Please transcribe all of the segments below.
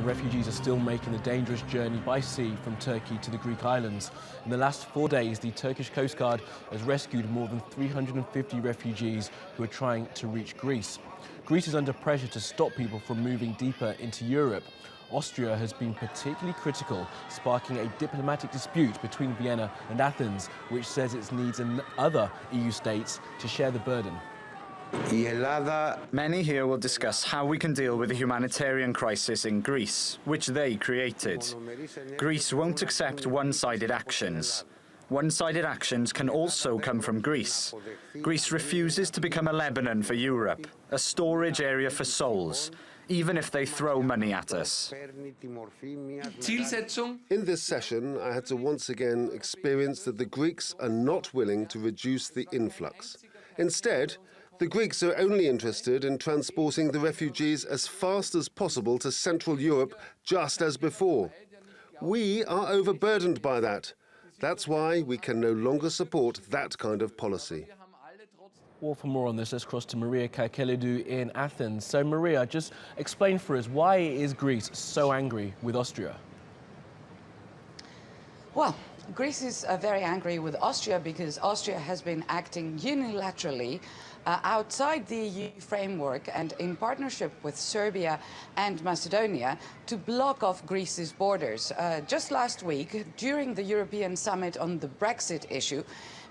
and refugees are still making the dangerous journey by sea from Turkey to the Greek islands. In the last 4 days, the Turkish Coast Guard has rescued more than 350 refugees who are trying to reach Greece. Greece is under pressure to stop people from moving deeper into Europe. Austria has been particularly critical, sparking a diplomatic dispute between Vienna and Athens, which says it needs other EU states to share the burden. Many here will discuss how we can deal with the humanitarian crisis in Greece, which they created. Greece won't accept one-sided actions. One-sided actions can also come from Greece. Greece refuses to become a Lebanon for Europe, a storage area for souls, even if they throw money at us. In this session, I had to once again experience that the Greeks are not willing to reduce the influx. Instead, the Greeks are only interested in transporting the refugees as fast as possible to Central Europe, just as before. We are overburdened by that. That's why we can no longer support that kind of policy. Well, for more on this, let's cross to Maria Kagkelidou in Athens. So, Maria, just explain for us, why is Greece so angry with Austria? Well, Greece is very angry with Austria because Austria has been acting unilaterally outside the EU framework and in partnership with Serbia and Macedonia to block off Greece's borders. Just last week, during the European summit on the Brexit issue,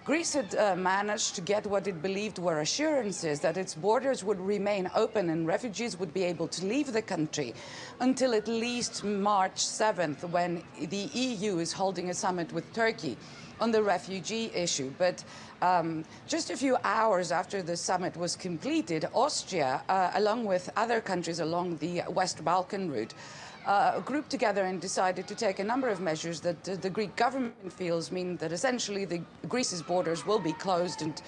Greece had managed to get what it believed were assurances that its borders would remain open and refugees would be able to leave the country until at least March 7th, when the EU is holding a summit with Turkey on the refugee issue. But just a few hours after the summit was completed, Austria, along with other countries along the West Balkan route, grouped together and decided to take a number of measures that the Greek government feels mean that essentially Greece's borders will be closed and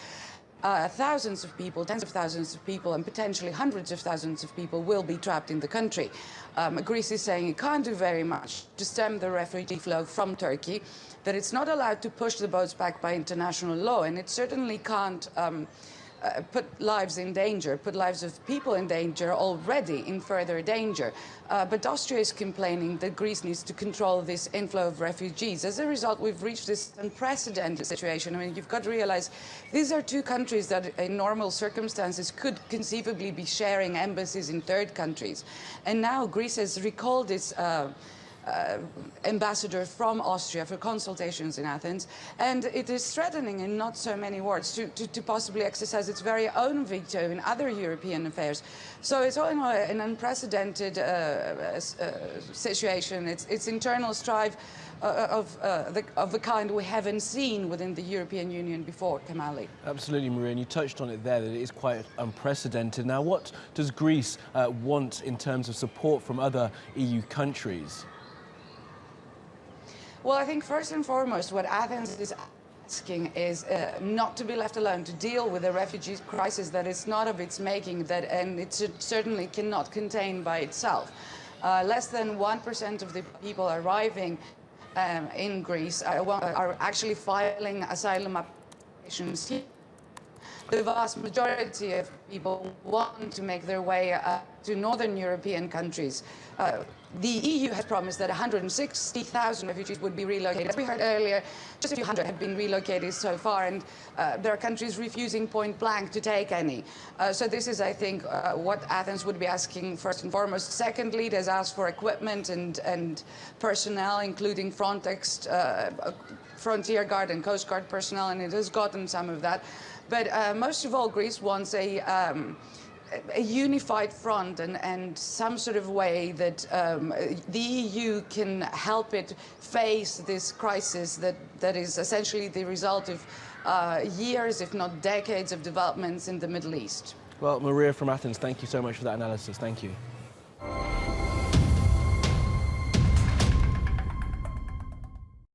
thousands of people, tens of thousands of people, and potentially hundreds of thousands of people will be trapped in the country. Greece is saying it can't do very much to stem the refugee flow from Turkey, that it's not allowed to push the boats back by international law, and it certainly can't put lives in danger, put lives of people in danger already in further danger. But Austria is complaining that Greece needs to control this inflow of refugees. As a result, we've reached this unprecedented situation. I mean, you've got to realize these are two countries that in normal circumstances could conceivably be sharing embassies in third countries. And now Greece has recalled its ambassador from Austria for consultations in Athens, and it is threatening, in not so many words, to possibly exercise its very own veto in other European affairs. So it's all in all an unprecedented situation. It's internal strife of the kind we haven't seen within the European Union before, Kamali. Absolutely, Maria, and you touched on it there, that it is quite unprecedented. Now, what does Greece want in terms of support from other EU countries? Well, I think first and foremost, what Athens is asking is not to be left alone to deal with a refugee crisis that is not of its making, and it certainly cannot contain by itself. Less than 1% of the people arriving in Greece are actually filing asylum applications here. The vast majority of people want to make their way to northern European countries. The EU has promised that 160,000 refugees would be relocated. As we heard earlier, just a few hundred have been relocated so far, and there are countries refusing point blank to take any. So this is, I think, what Athens would be asking first and foremost. Secondly, it has asked for equipment and personnel, including Frontex, Frontier Guard and Coast Guard personnel, and it has gotten some of that. But most of all, Greece wants a unified front and some sort of way that the EU can help it face this crisis that is essentially the result of years, if not decades, of developments in the Middle East. Well, Maria from Athens, thank you so much for that analysis. Thank you.